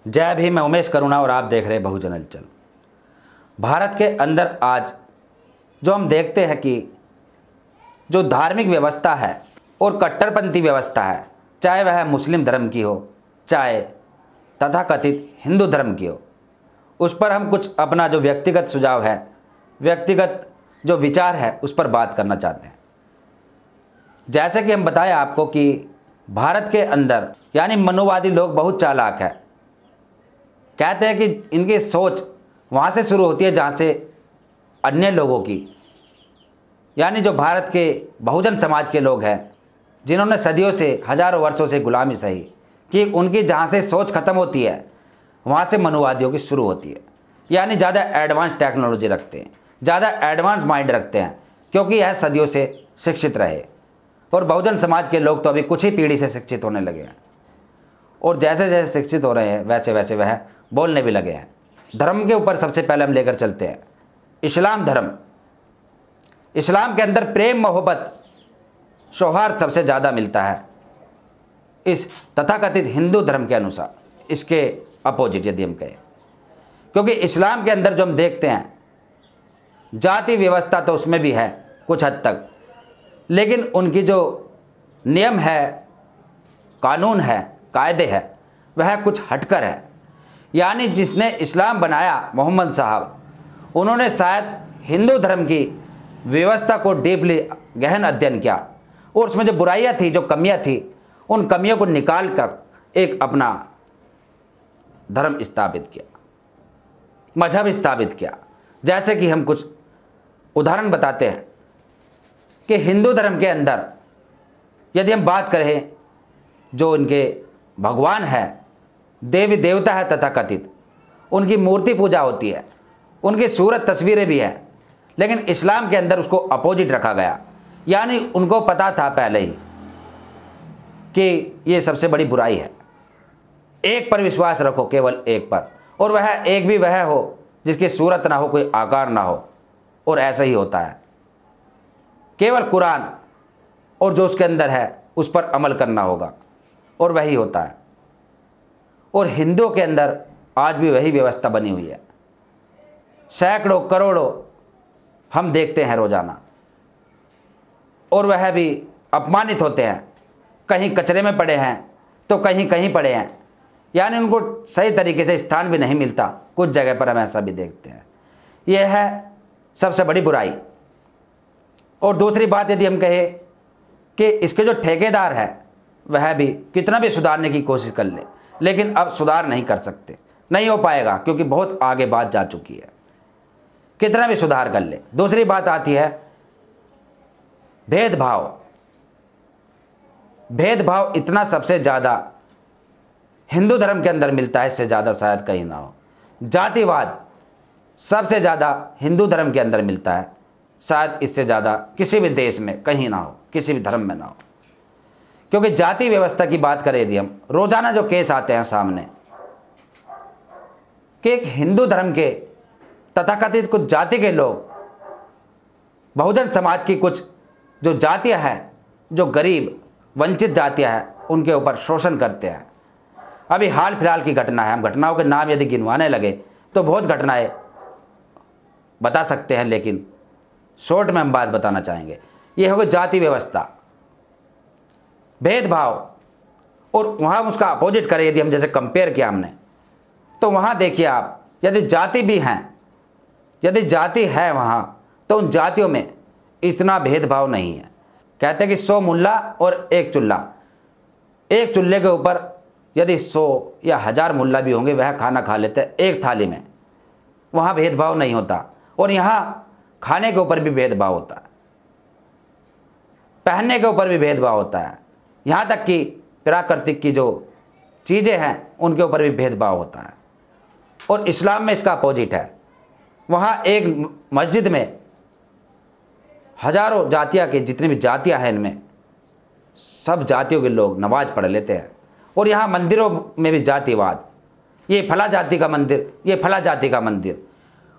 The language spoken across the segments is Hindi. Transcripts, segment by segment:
जय भीम, मैं उमेश करुणा और आप देख रहे हैं बहुजन हलचल। भारत के अंदर आज जो हम देखते हैं कि जो धार्मिक व्यवस्था है और कट्टरपंथी व्यवस्था है, चाहे वह मुस्लिम धर्म की हो, चाहे तथाकथित हिंदू धर्म की हो, उस पर हम कुछ अपना जो व्यक्तिगत सुझाव है, व्यक्तिगत जो विचार है, उस पर बात करना चाहते हैं। जैसे कि हम बताएं आपको कि भारत के अंदर यानी मनुवादी लोग बहुत चालाक है। कहते हैं कि इनकी सोच वहाँ से शुरू होती है जहाँ से अन्य लोगों की, यानी जो भारत के बहुजन समाज के लोग हैं, जिन्होंने सदियों से, हजारों वर्षों से गुलामी सही, कि उनकी जहाँ से सोच ख़त्म होती है वहाँ से मनुवादियों की शुरू होती है। यानी ज़्यादा एडवांस टेक्नोलॉजी रखते हैं, ज़्यादा एडवांस माइंड रखते हैं, क्योंकि यह सदियों से शिक्षित रहे। और बहुजन समाज के लोग तो अभी कुछ ही पीढ़ी से शिक्षित होने लगे हैं, और जैसे जैसे शिक्षित हो रहे हैं वैसे वैसे वह बोलने भी लगे हैं। धर्म के ऊपर सबसे पहले हम लेकर चलते हैं इस्लाम धर्म। इस्लाम के अंदर प्रेम, मोहब्बत, सौहार्द सबसे ज़्यादा मिलता है इस तथाकथित हिंदू धर्म के अनुसार, इसके अपोजिट यदि हम कहें। क्योंकि इस्लाम के अंदर जो हम देखते हैं जाति व्यवस्था तो उसमें भी है कुछ हद तक, लेकिन उनकी जो नियम है, कानून है, कायदे है, वह कुछ हटकर है। यानी जिसने इस्लाम बनाया मोहम्मद साहब, उन्होंने शायद हिंदू धर्म की व्यवस्था को डीपली गहन अध्ययन किया और उसमें जो बुराइयां थी, जो कमियां थी, उन कमियों को निकाल कर एक अपना धर्म स्थापित किया, मजहब स्थापित किया। जैसे कि हम कुछ उदाहरण बताते हैं कि हिंदू धर्म के अंदर यदि हम बात करें, जो इनके भगवान है, देवी देवता है तथाकथित, उनकी मूर्ति पूजा होती है, उनकी सूरत तस्वीरें भी हैं, लेकिन इस्लाम के अंदर उसको अपोजिट रखा गया। यानी उनको पता था पहले ही कि ये सबसे बड़ी बुराई है। एक पर विश्वास रखो, केवल एक पर, और वह एक भी वह हो जिसकी सूरत ना हो, कोई आकार ना हो, और ऐसा ही होता है। केवल कुरान और जो उसके अंदर है उस पर अमल करना होगा, और वही होता है। और हिंदुओं के अंदर आज भी वही व्यवस्था बनी हुई है। सैकड़ों करोड़ों हम देखते हैं रोजाना, और वह भी अपमानित होते हैं। कहीं कचरे में पड़े हैं तो कहीं कहीं पड़े हैं, यानी उनको सही तरीके से स्थान भी नहीं मिलता। कुछ जगह पर हम ऐसा भी देखते हैं। यह है सबसे बड़ी बुराई। और दूसरी बात यदि हम कहें कि इसके जो ठेकेदार है वह भी कितना भी सुधारने की कोशिश कर ले, लेकिन अब सुधार नहीं कर सकते, नहीं हो पाएगा, क्योंकि बहुत आगे बात जा चुकी है। कितना भी सुधार कर ले। दूसरी बात आती है भेदभाव। भेदभाव इतना सबसे ज़्यादा हिंदू धर्म के अंदर मिलता है, इससे ज़्यादा शायद कहीं ना हो। जातिवाद सबसे ज़्यादा हिंदू धर्म के अंदर मिलता है, शायद इससे ज़्यादा किसी भी देश में कहीं ना हो, किसी भी धर्म में ना हो। क्योंकि जाति व्यवस्था की बात करें यदि हम, रोजाना जो केस आते हैं सामने कि एक हिंदू धर्म के तथाकथित कुछ जाति के लोग बहुजन समाज की कुछ जो जातियां हैं, जो गरीब वंचित जातियां हैं, उनके ऊपर शोषण करते हैं। अभी हाल फिलहाल की घटना है, हम घटनाओं के नाम यदि गिनवाने लगे तो बहुत घटनाएं बता सकते हैं, लेकिन शॉर्ट में हम बात बताना चाहेंगे। यह होगी जाति व्यवस्था, भेदभाव। और वहाँ उसका अपोजिट करें यदि हम, जैसे कंपेयर किया हमने, तो वहाँ देखिए आप, यदि जाति भी हैं, यदि जाति है वहाँ, तो उन जातियों में इतना भेदभाव नहीं है। कहते हैं कि 100 मुल्ला और एक चुल्ला, एक चूल्हे के ऊपर यदि 100 या 1000 मुल्ला भी होंगे, वह खाना खा लेते हैं एक थाली में। वहाँ भेदभाव नहीं होता। और यहाँ खाने के ऊपर भी भेदभाव होता है, पहनने के ऊपर भी भेदभाव होता है, यहाँ तक कि प्राकृतिक की जो चीज़ें हैं उनके ऊपर भी भेदभाव होता है। और इस्लाम में इसका अपोजिट है। वहाँ एक मस्जिद में हजारों जातियाँ के, जितनी भी जातियाँ हैं, इनमें सब जातियों के लोग नमाज पढ़ लेते हैं। और यहाँ मंदिरों में भी जातिवाद, ये फला जाति का मंदिर, ये फला जाति का मंदिर।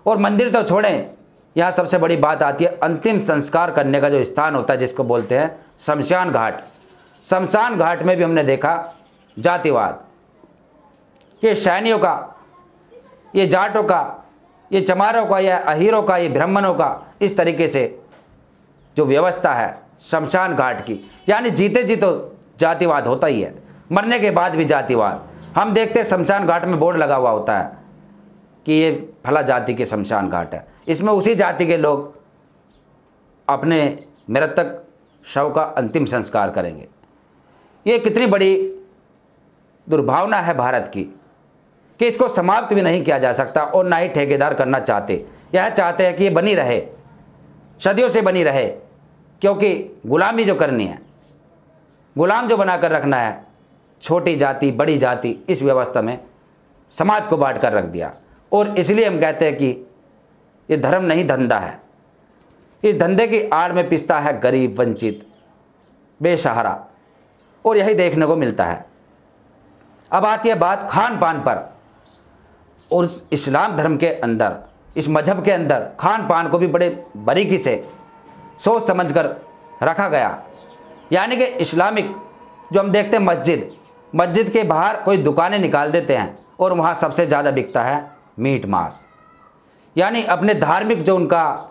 और मंदिर तो छोड़ें, यहाँ सबसे बड़ी बात आती है अंतिम संस्कार करने का जो स्थान होता है, जिसको बोलते हैं शमशान घाट। शमशान घाट में भी हमने देखा जातिवाद। ये सैनियों का, ये जाटों का, ये चमारों का, या अहीरों का, ये ब्राह्मणों का, इस तरीके से जो व्यवस्था है शमशान घाट की, यानी जीते जी तो जातिवाद होता ही है, मरने के बाद भी जातिवाद। हम देखते हैं शमशान घाट में बोर्ड लगा हुआ होता है कि ये फला जाति के शमशान घाट है, इसमें उसी जाति के लोग अपने मृतक शव का अंतिम संस्कार करेंगे। ये कितनी बड़ी दुर्भावना है भारत की कि इसको समाप्त भी नहीं किया जा सकता, और ना ही ठेकेदार करना चाहते। यह चाहते हैं कि ये बनी रहे, सदियों से बनी रहे, क्योंकि गुलामी जो करनी है, गुलाम जो बनाकर रखना है, छोटी जाति बड़ी जाति, इस व्यवस्था में समाज को बांट कर रख दिया। और इसलिए हम कहते हैं कि ये धर्म नहीं धंधा है। इस धंधे की आड़ में पिसता है गरीब, वंचित, बेसहारा, और यही देखने को मिलता है। अब आती है बात खान पान पर, और इस्लाम धर्म के अंदर, इस मजहब के अंदर खान पान को भी बड़े बारीकी से सोच समझकर रखा गया। यानी कि इस्लामिक जो हम देखते हैं, मस्जिद के बाहर कोई दुकानें निकाल देते हैं और वहाँ सबसे ज़्यादा बिकता है मीट मांस। यानी अपने धार्मिक जो उनका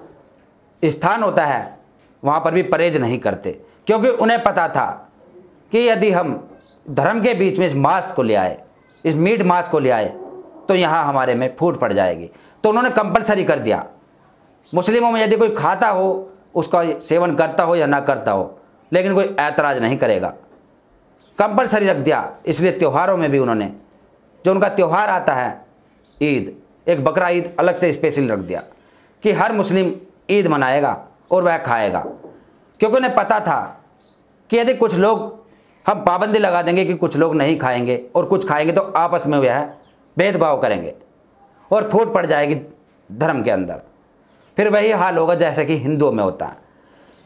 स्थान होता है वहाँ पर भी परहेज नहीं करते, क्योंकि उन्हें पता था कि यदि हम धर्म के बीच में इस मांस को ले आए, इस मीट मांस को ले आए, तो यहाँ हमारे में फूट पड़ जाएगी। तो उन्होंने कंपलसरी कर दिया, मुस्लिमों में यदि कोई खाता हो, उसका सेवन करता हो या ना करता हो, लेकिन कोई ऐतराज़ नहीं करेगा, कंपलसरी रख दिया। इसलिए त्योहारों में भी उन्होंने, जो उनका त्यौहार आता है ईद, एक बकरा ईद अलग से स्पेशल रख दिया कि हर मुस्लिम ईद मनाएगा और वह खाएगा, क्योंकि उन्हें पता था कि यदि कुछ लोग, हम पाबंदी लगा देंगे कि कुछ लोग नहीं खाएंगे और कुछ खाएंगे, तो आपस में वह भेदभाव करेंगे और फूट पड़ जाएगी धर्म के अंदर। फिर वही हाल होगा जैसे कि हिंदुओं में होता है।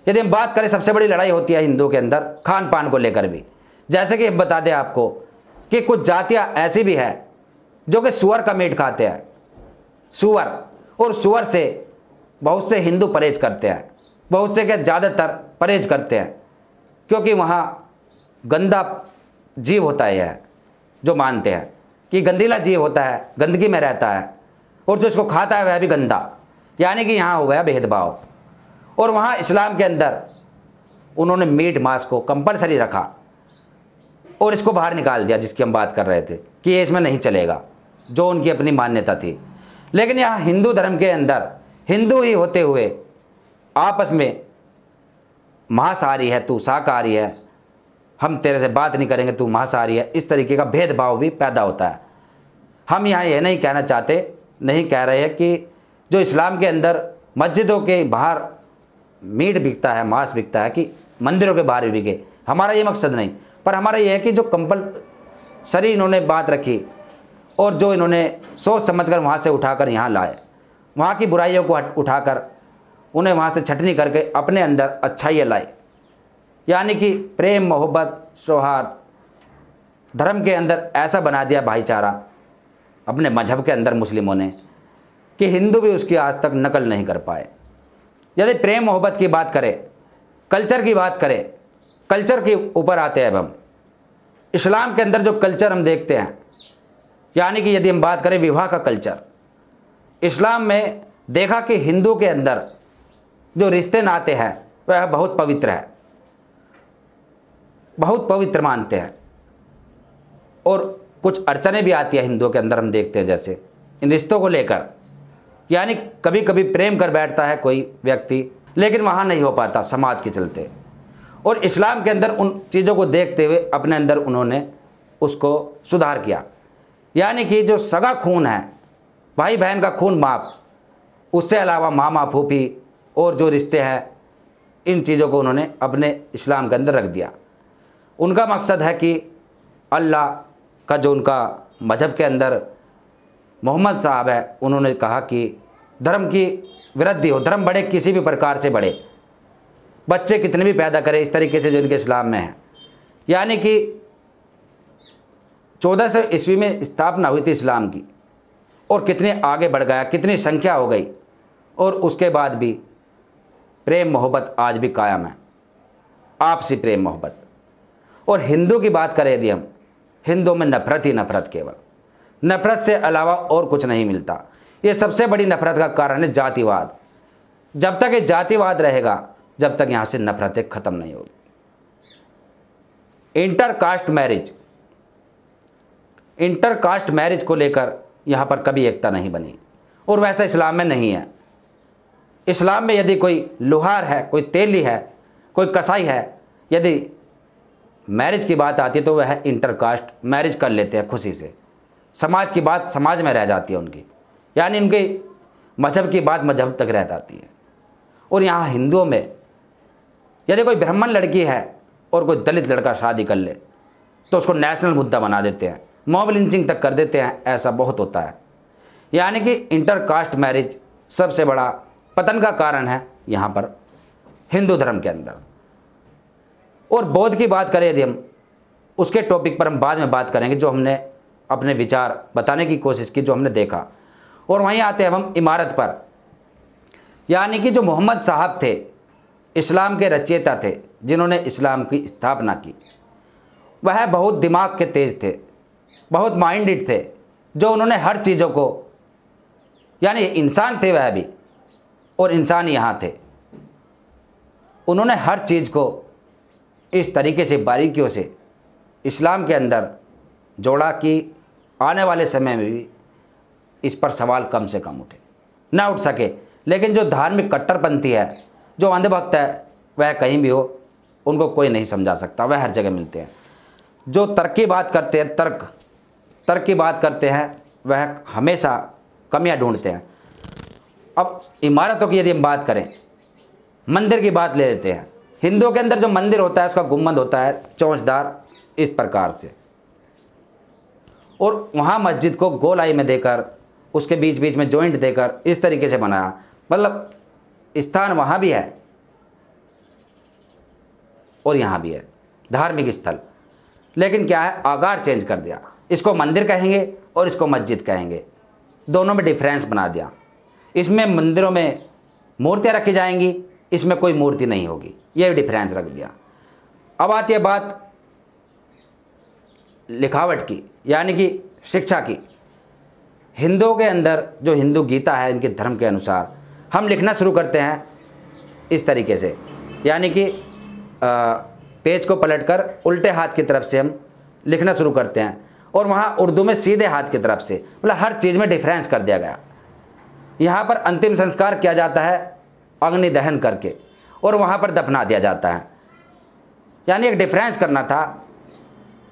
यदि हम बात करें, सबसे बड़ी लड़ाई होती है हिंदुओं के अंदर खान पान को लेकर भी। जैसे कि हम बता दें आपको कि कुछ जातियाँ ऐसी भी है जो कि सुअर का मीट खाते हैं, सुअर, और सुअर से बहुत से हिंदू परहेज करते हैं, बहुत से क्या ज़्यादातर परहेज करते हैं, क्योंकि वहाँ गंदा जीव होता है यह, जो मानते हैं कि गंदीला जीव होता है, गंदगी में रहता है, और जो इसको खाता है वह भी गंदा। यानी कि यहाँ हो गया भेदभाव। और वहाँ इस्लाम के अंदर उन्होंने मीट मांस को कंपलसरी रखा और इसको बाहर निकाल दिया, जिसकी हम बात कर रहे थे कि ये इसमें नहीं चलेगा, जो उनकी अपनी मान्यता थी। लेकिन यहाँ हिंदू धर्म के अंदर हिंदू ही होते हुए आपस में मांसाहारी है, तू शाकाहारी है, हम तेरे से बात नहीं करेंगे, तू मांसाहारी है, इस तरीके का भेदभाव भी पैदा होता है। हम यहाँ यह नहीं कहना चाहते, नहीं कह रहे हैं कि जो इस्लाम के अंदर मस्जिदों के बाहर मीट बिकता है, मांस बिकता है, कि मंदिरों के बाहर भी बिके, हमारा ये मकसद नहीं। पर हमारा ये है कि जो कंपलसरी इन्होंने बात रखी और जो इन्होंने सोच समझकर वहाँ से उठाकर यहाँ लाए, वहाँ की बुराइयों को उठाकर उन्हें वहाँ से छटनी करके अपने अंदर अच्छाइयाँ लाए। यानी कि प्रेम, मोहब्बत, सौहार्द, धर्म के अंदर ऐसा बना दिया भाईचारा अपने मजहब के अंदर मुस्लिमों ने कि हिंदू भी उसकी आज तक नकल नहीं कर पाए। यदि प्रेम मोहब्बत की बात करें, कल्चर की बात करें, कल्चर के ऊपर आते हैं अब हम। इस्लाम के अंदर जो कल्चर हम देखते हैं, यानी कि यदि हम बात करें विवाह का कल्चर, इस्लाम में देखा कि हिंदू के अंदर जो रिश्ते नाते हैं वह बहुत पवित्र है, बहुत पवित्र मानते हैं। और कुछ अड़चनें भी आती है हिंदुओं के अंदर, हम देखते हैं जैसे इन रिश्तों को लेकर, यानी कभी कभी प्रेम कर बैठता है कोई व्यक्ति, लेकिन वहाँ नहीं हो पाता समाज के चलते। और इस्लाम के अंदर उन चीज़ों को देखते हुए अपने अंदर उन्होंने उसको सुधार किया। यानी कि जो सगा खून है, भाई बहन का खून माप, उससे अलावा मामा फूफी और जो रिश्ते हैं, इन चीज़ों को उन्होंने अपने इस्लाम के अंदर रख दिया। उनका मकसद है कि अल्लाह का जो उनका मजहब के अंदर मोहम्मद साहब है, उन्होंने कहा कि धर्म की वृद्धि हो, धर्म बढ़े, किसी भी प्रकार से बढ़े, बच्चे कितने भी पैदा करें, इस तरीके से जो इनके इस्लाम में है। यानी कि 1400 ईस्वी में स्थापना हुई थी इस्लाम की, और कितने आगे बढ़ गया, कितनी संख्या हो गई, और उसके बाद भी प्रेम मोहब्बत आज भी कायम है, आपसी प्रेम मोहब्बत। और हिंदू की बात करें यदि हम, हिंदुओं में नफरत ही नफरत, केवल नफरत से अलावा और कुछ नहीं मिलता। ये सबसे बड़ी नफरत का कारण है जातिवाद। जब तक ये जातिवाद रहेगा, जब तक यहाँ से नफरतें खत्म नहीं होगी। इंटर कास्ट मैरिज को लेकर यहाँ पर कभी एकता नहीं बनी, और वैसा इस्लाम में नहीं है। इस्लाम में यदि कोई लुहार है, कोई तेली है, कोई कसाई है, यदि मैरिज की बात आती है तो वह इंटर कास्ट मैरिज कर लेते हैं खुशी से। समाज की बात समाज में रह जाती है उनकी, यानी उनके मजहब की बात मजहब तक रह जाती है। और यहाँ हिंदुओं में यदि कोई ब्राह्मण लड़की है और कोई दलित लड़का शादी कर ले तो उसको नेशनल मुद्दा बना देते हैं, मॉब लिंचिंग तक कर देते हैं। ऐसा बहुत होता है। यानी कि इंटर कास्ट मैरिज सबसे बड़ा पतन का कारण है यहाँ पर हिंदू धर्म के अंदर। और बौद्ध की बात करें यदि हम, उसके टॉपिक पर हम बाद में बात करेंगे, जो हमने अपने विचार बताने की कोशिश की, जो हमने देखा। और वहीं आते हैं हम इमारत पर। यानी कि जो मोहम्मद साहब थे, इस्लाम के रचयिता थे, जिन्होंने इस्लाम की स्थापना की, वह बहुत दिमाग के तेज थे, बहुत माइंडेड थे, जो उन्होंने हर चीज़ों को, यानी इंसान थे वह भी, और इंसान यहाँ थे, उन्होंने हर चीज़ को इस तरीके से बारीकियों से इस्लाम के अंदर जोड़ा कि आने वाले समय में भी इस पर सवाल कम से कम उठे, ना उठ सके। लेकिन जो धार्मिक कट्टरपंथी है, जो अंधभक्त है, वह कहीं भी हो, उनको कोई नहीं समझा सकता, वह हर जगह मिलते हैं। जो तर्क की बात करते हैं, तर्क की बात करते हैं, वह हमेशा कमियां ढूंढते हैं। अब इमारतों की यदि हम बात करें, मंदिर की बात ले लेते हैं। हिंदुओं के अंदर जो मंदिर होता है, उसका गुम्बद होता है चौंचदार इस प्रकार से, और वहाँ मस्जिद को गोलाई में देकर, उसके बीच बीच में जॉइंट देकर इस तरीके से बनाया। मतलब स्थान वहाँ भी है और यहाँ भी है, धार्मिक स्थल। लेकिन क्या है, आकार चेंज कर दिया। इसको मंदिर कहेंगे और इसको मस्जिद कहेंगे, दोनों में डिफरेंस बना दिया। इसमें मंदिरों में मूर्तियाँ रखी जाएंगी, इसमें कोई मूर्ति नहीं होगी, ये डिफरेंस रख दिया। अब आती है बात लिखावट की, यानी कि शिक्षा की। हिंदुओं के अंदर जो हिंदू गीता है, इनके धर्म के अनुसार हम लिखना शुरू करते हैं इस तरीके से, यानी कि पेज को पलटकर उल्टे हाथ की तरफ से हम लिखना शुरू करते हैं, और वहाँ उर्दू में सीधे हाथ की तरफ से। मतलब हर चीज़ में डिफरेंस कर दिया गया। यहाँ पर अंतिम संस्कार किया जाता है अग्नि दहन करके, और वहाँ पर दफना दिया जाता है। यानी एक डिफरेंस करना था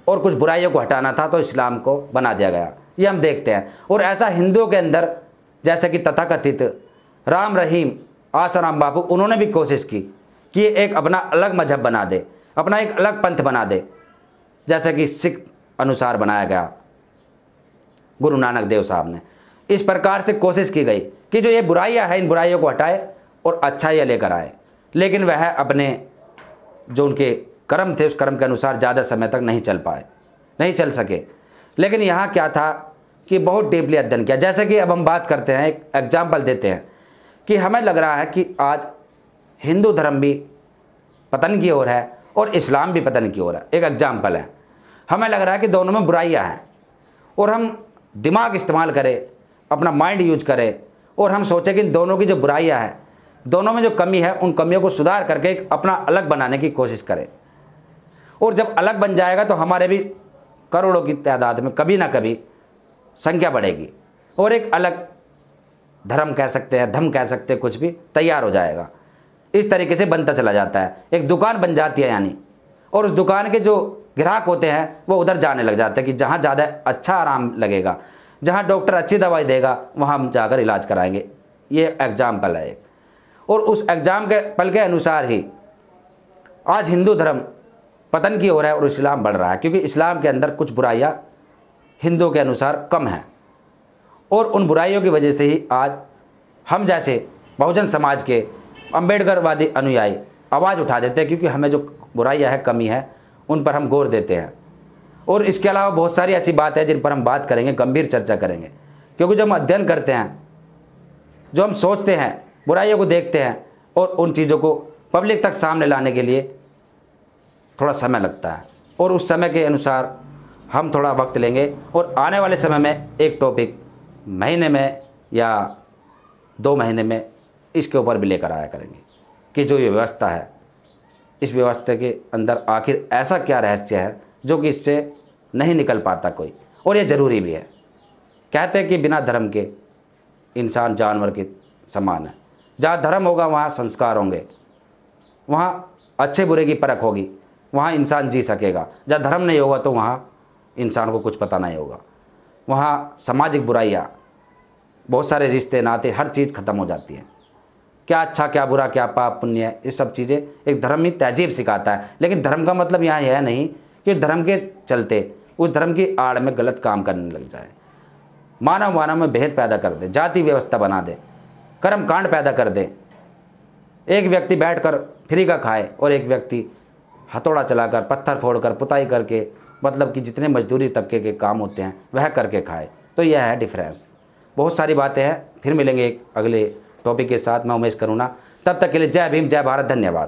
और कुछ बुराइयों को हटाना था, तो इस्लाम को बना दिया गया। ये हम देखते हैं। और ऐसा हिंदुओं के अंदर, जैसे कि तथाकथित राम रहीम आसाराम बापू, उन्होंने भी कोशिश की कि ये एक अपना अलग मजहब बना दे, अपना एक अलग पंथ बना दे, जैसे कि सिख अनुसार बनाया गया गुरु नानक देव साहब ने। इस प्रकार से कोशिश की गई कि जो ये बुराइयां हैं, इन बुराइयों को हटाए और अच्छाइयाँ लेकर आए। लेकिन वह अपने जो उनके कर्म थे, उस कर्म के अनुसार ज़्यादा समय तक नहीं चल सके। लेकिन यहाँ क्या था कि बहुत डीपली अध्ययन किया। जैसे कि अब हम बात करते हैं, एक एग्जाम्पल देते हैं कि हमें लग रहा है कि आज हिंदू धर्म भी पतन की ओर है और इस्लाम भी पतन की ओर है। एक एग्जाम्पल है, हमें लग रहा है कि दोनों में बुराइयां हैं, और हम दिमाग इस्तेमाल करें, अपना माइंड यूज करें, और हम सोचें कि दोनों की जो बुराइयां हैं, दोनों में जो कमी है, उन कमियों को सुधार करके एक अपना अलग बनाने की कोशिश करें। और जब अलग बन जाएगा तो हमारे भी करोड़ों की तादाद में कभी ना कभी संख्या बढ़ेगी, और एक अलग धर्म कह सकते हैं, धर्म कह सकते हैं, कुछ भी तैयार हो जाएगा। इस तरीके से बनता चला जाता है, एक दुकान बन जाती है यानी, और उस दुकान के जो ग्राहक होते हैं वो उधर जाने लग जाते हैं कि जहाँ ज़्यादा अच्छा आराम लगेगा, जहाँ डॉक्टर अच्छी दवाई देगा, वहाँ हम जाकर इलाज कराएंगे। ये एग्जाम्पल है एक। और उस एग्जाम्पल के अनुसार ही आज हिंदू धर्म पतन की ओर है और इस्लाम बढ़ रहा है, क्योंकि इस्लाम के अंदर कुछ बुराइयाँ हिंदुओं के अनुसार कम हैं, और उन बुराइयों की वजह से ही आज हम जैसे बहुजन समाज के अम्बेडकरवादी अनुयायी आवाज़ उठा देते हैं, क्योंकि हमें जो बुराइयाँ है, कमी है, उन पर हम गौर देते हैं। और इसके अलावा बहुत सारी ऐसी बात है जिन पर हम बात करेंगे, गंभीर चर्चा करेंगे, क्योंकि जब हम अध्ययन करते हैं, जो हम सोचते हैं, बुराइयों को देखते हैं, और उन चीज़ों को पब्लिक तक सामने लाने के लिए थोड़ा समय लगता है, और उस समय के अनुसार हम थोड़ा वक्त लेंगे और आने वाले समय में एक टॉपिक महीने में या 2 महीने में इसके ऊपर भी लेकर आया करेंगे कि जो ये व्यवस्था है, इस व्यवस्था के अंदर आखिर ऐसा क्या रहस्य है जो कि इससे नहीं निकल पाता कोई, और ये ज़रूरी भी है। कहते हैं कि बिना धर्म के इंसान जानवर के समान है। जहाँ धर्म होगा वहाँ संस्कार होंगे, वहाँ अच्छे बुरे की परख होगी, वहाँ इंसान जी सकेगा। जहाँ धर्म नहीं होगा तो वहाँ इंसान को कुछ पता नहीं होगा। वहाँ सामाजिक बुराइयाँ, बहुत सारे रिश्ते नाते, हर चीज़ ख़त्म हो जाती है। क्या अच्छा क्या बुरा, क्या पाप पुण्य, ये सब चीज़ें एक धर्म ही तहजीब सिखाता है। लेकिन धर्म का मतलब यहाँ यह नहीं कि धर्म के चलते उस धर्म की आड़ में गलत काम करने लग जाए, मानव में भेद पैदा कर दे, जाति व्यवस्था बना दे, कर्म कांड पैदा कर दे। एक व्यक्ति बैठकर फ्री का खाए और एक व्यक्ति हथौड़ा चलाकर, पत्थर फोड़कर, पुताई करके, मतलब कि जितने मजदूरी तबके के काम होते हैं वह करके खाए। तो यह है डिफरेंस। बहुत सारी बातें हैं, फिर मिलेंगे एक अगले टॉपिक के साथ। मैं उमेश करूणा, तब तक के लिए जय भीम, जय भारत, धन्यवाद।